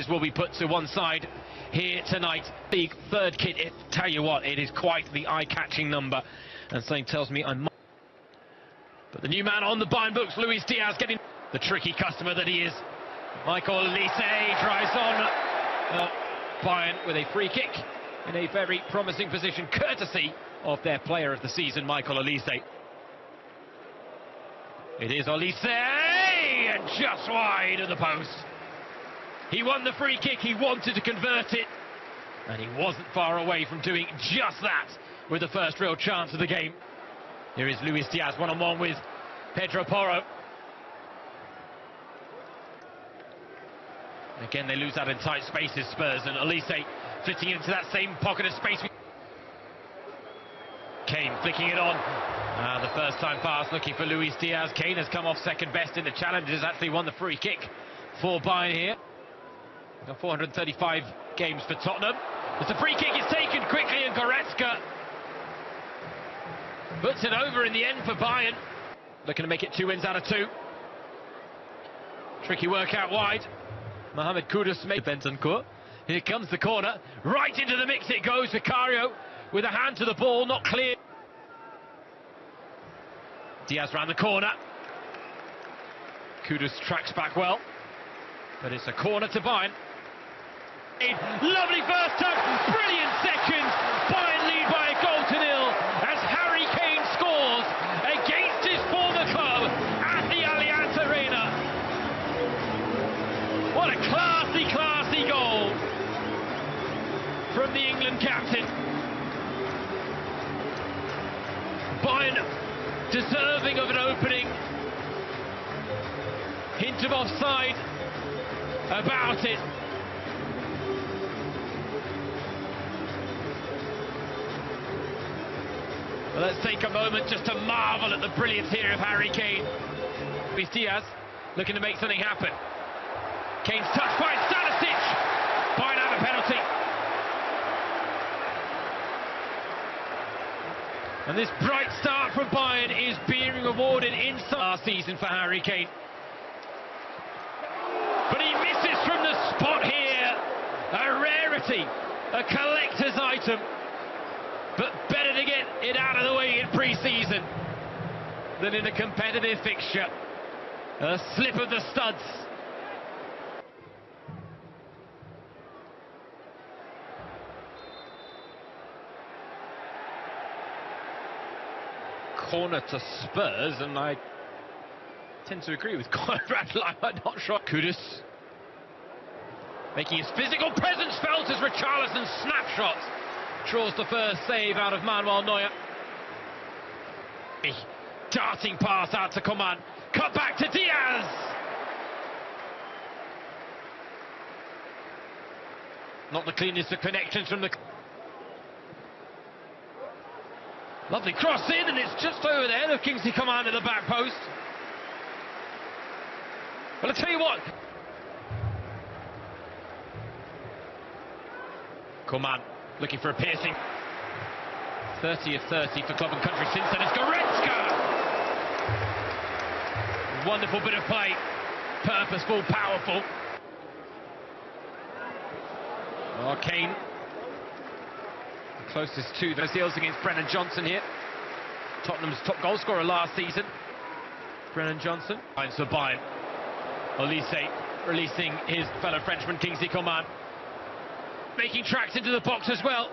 Will be put to one side here tonight. Big third kit. Tell you what, it is quite the eye-catching number, and something tells me I might. But the new man on the Bayern books, Luis Diaz, getting the tricky customer that he is. Michael Olise drives on. Bayern with a free kick in a very promising position, courtesy of their player of the season, Michael Olise. It is Olise, and just wide of the post. He won the free kick, he wanted to convert it, and he wasn't far away from doing just that with the first real chance of the game. Here is Luis Diaz one-on-one with Pedro Porro. Again, they lose out in tight spaces, Spurs, and Olise fitting into that same pocket of space. Kane flicking it on. The first time pass looking for Luis Diaz. Kane has come off second best in the challenges, actually won the free kick for Bayern here. 435 games for Tottenham. As the free kick is taken quickly, and Goretzka puts it over in the end for Bayern. Looking to make it 2 wins out of 2. Tricky work out wide. Mohamed Kudus made Bentancur. Here comes the corner. Right into the mix it goes. Vicario with a hand to the ball, not clear. Diaz round the corner. Kudus tracks back well. But it's a corner to Bayern. Lovely first touch, brilliant second. Bayern lead by a goal to nil as Harry Kane scores against his former club at the Allianz Arena. What a classy, classy goal from the England captain. Bayern deserving of an opening. Hint of offside about it. Well, let's take a moment just to marvel at the brilliance here of Harry Kane. Luis Diaz looking to make something happen. Kane's touched by Stanisic. Bayern have a penalty. And this bright start from Bayern is being rewarded inside last season for Harry Kane. But he misses from the spot here. A rarity, a collector's item. But better to get it out of the way in pre-season than in a competitive fixture. A slip of the studs. Corner to Spurs, and I tend to agree with Conrad. I'm not sure. Kudus making his physical presence felt as Richarlison's snapshot draws the first save out of Manuel Neuer. A darting pass out to Coman. Cut back to Diaz. Not the cleanest of connections from the... Lovely cross in, and it's just over the head of Kingsley Coman at the back post. Well, I tell you what. Coman looking for a piercing. 30 of 30 for club and country since then. It's Goretzka! Wonderful bit of play. Purposeful, powerful. Oh, Kane. The closest to those deals against Brennan Johnson here. Tottenham's top goal scorer last season. Brennan Johnson. Finds for Bayern. Olise releasing his fellow Frenchman Kingsley Coman. Making tracks into the box as well.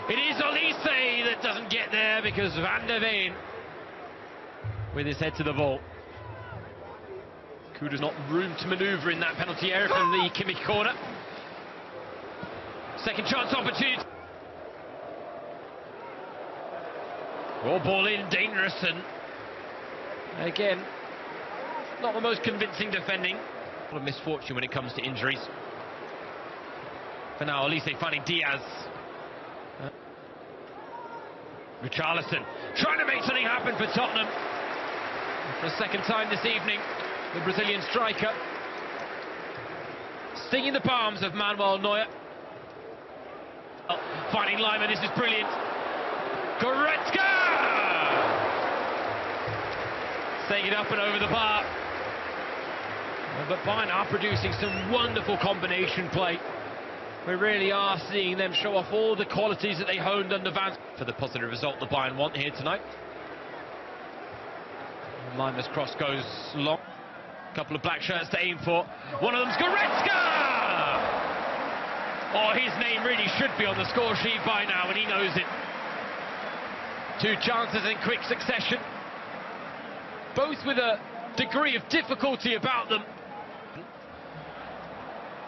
It is Olise that doesn't get there because Van der Veen with his head to the ball. Kudus not room to manoeuvre in that penalty area from the Kimmich corner. Second chance opportunity. Raw ball in, dangerous, and again, not the most convincing defending. A lot of misfortune when it comes to injuries. For now, Olise finding Diaz. Richarlison trying to make something happen for Tottenham. For a second time this evening, the Brazilian striker stinging the palms of Manuel Neuer. Finding Lyman, this is brilliant. Goretzka! Setting it up and over the bar. But Bayern are producing some wonderful combination play. We really are seeing them show off all the qualities that they honed under Van for the positive result the Bayern want here tonight. Mindless cross goes long. A couple of black shirts to aim for. One of them's Goretzka! Oh, his name really should be on the score sheet by now, and he knows it. Two chances in quick succession, both with a degree of difficulty about them.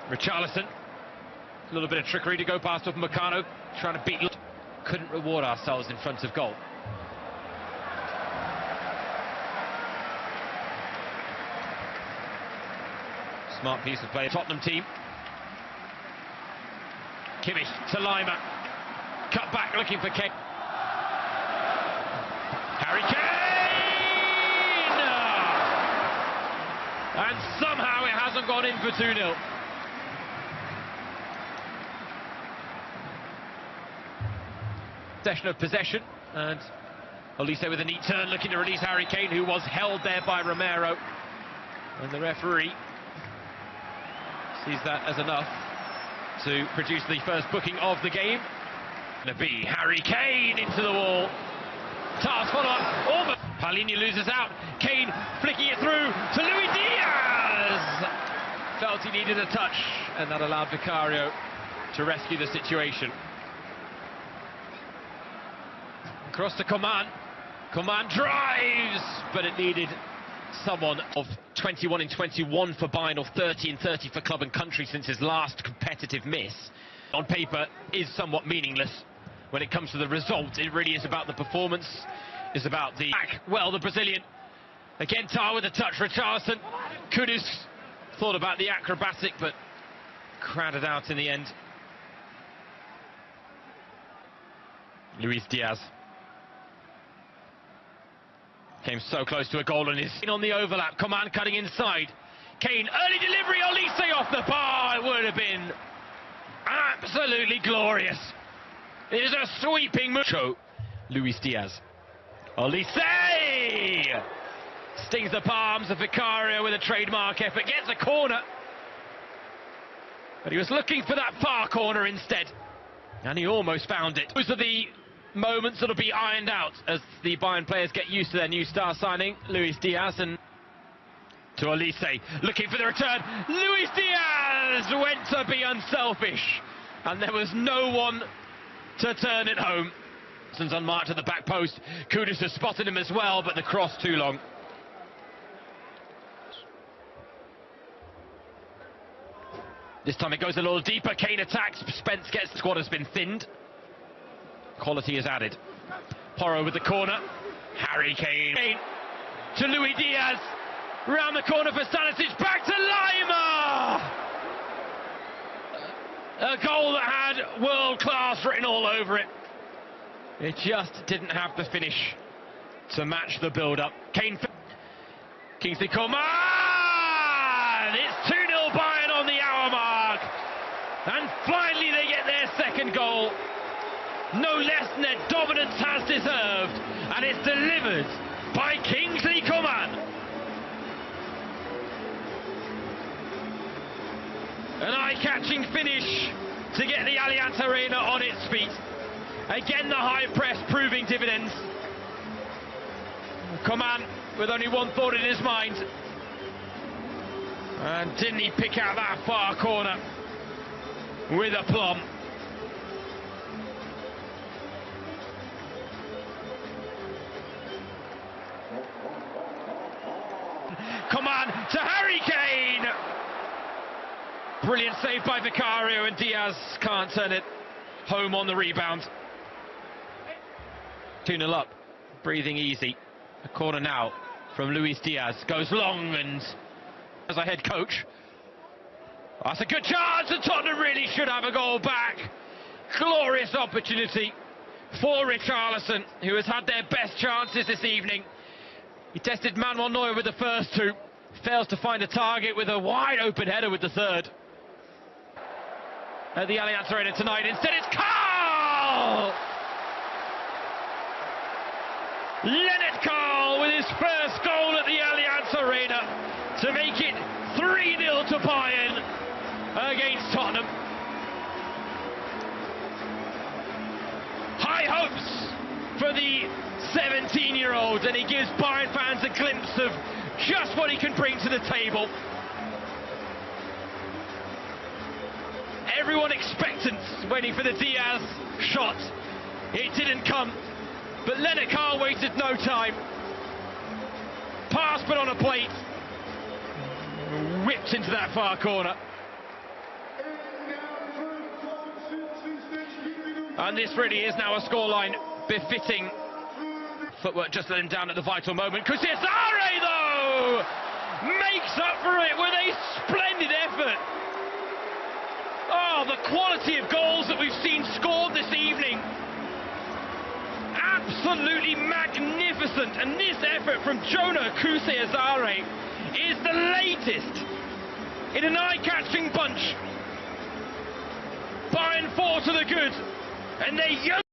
Richarlison, a little bit of trickery to go past Upamecano, trying to beat. Couldn't reward ourselves in front of goal. Smart piece of play, Tottenham team. Kimmich to Lima, cut back looking for Kane. Harry Kane! And somehow it hasn't gone in for 2-0. Session of possession, and Olise with a neat turn looking to release Harry Kane, who was held there by Romero, and the referee sees that as enough to produce the first booking of the game. The B, Harry Kane into the wall. Task follow-up, almost. Palhinha loses out. Kane flicking it through to Luis Diaz. Felt he needed a touch, and that allowed Vicario to rescue the situation. Across to Coman. Coman drives, but it needed someone of 21 in 21 for Bayern, or 30 in 30 for club and country since his last competitive miss. On paper is somewhat meaningless. When it comes to the result, it really is about the performance, it's about the back. Well, the Brazilian, again Tar with a touch, Richarlison. Kudus thought about the acrobatic, but crowded out in the end. Luis Diaz came so close to a goal and is on the overlap. Coman cutting inside. Kane, early delivery, Olise off the bar. It would have been absolutely glorious. It is a sweeping move. Luis Diaz. Olise! Stings the palms of Vicario with a trademark effort. Gets a corner. But he was looking for that far corner instead. And he almost found it. Those are the moments that'll be ironed out as the Bayern players get used to their new star signing, Luis Diaz, and to Olise, looking for the return. Luis Diaz went to be unselfish, and there was no one to turn it home. Since unmarked at the back post, Kudus has spotted him as well, but the cross too long. This time it goes a little deeper. Kane attacks. Spence gets. The squad has been thinned. Quality is added. Porro with the corner. Harry Kane to Luis Diaz. Round the corner for Stanisic. Back to Lima. A goal that had world class written all over it. It just didn't have the finish to match the build-up. Kane. Kingsley Coman. It's 2-0 Bayern on the hour mark. And finally they get their second goal. No less than their dominance has deserved, and it's delivered by Kingsley Coman. An eye-catching finish to get the Allianz Arena on its feet. Again, the high press proving dividends. Coman with only one thought in his mind. And didn't he pick out that far corner with aplomb? Coman to Harry Kane. Brilliant save by Vicario, and Diaz can't turn it home on the rebound. 2-0 up, breathing easy. A corner now from Luis Diaz. Goes long, and as a head coach, that's a good chance, and Tottenham really should have a goal back. Glorious opportunity for Richarlison, who has had their best chances this evening. He tested Manuel Neuer with the first two, fails to find a target with a wide open header with the third. At the Allianz Arena tonight, instead it's Carl! Leonard Carl with his first goal at the Allianz Arena to make it 3-0. hopes for the 17-year-old, and he gives Bayern fans a glimpse of just what he can bring to the table. Everyone expectant, waiting for the Diaz shot. It didn't come, but Lineker waited no time. Pass put on a plate, whipped into that far corner. And this really is now a scoreline befitting. Footwork just let him down at the vital moment. Cesare, though, makes up for it with a splendid effort. Oh, the quality of goals that we've seen scored this evening. Absolutely magnificent. And this effort from Jonah Cesare is the latest in an eye-catching bunch. Bayern 4 to the good. And they're young.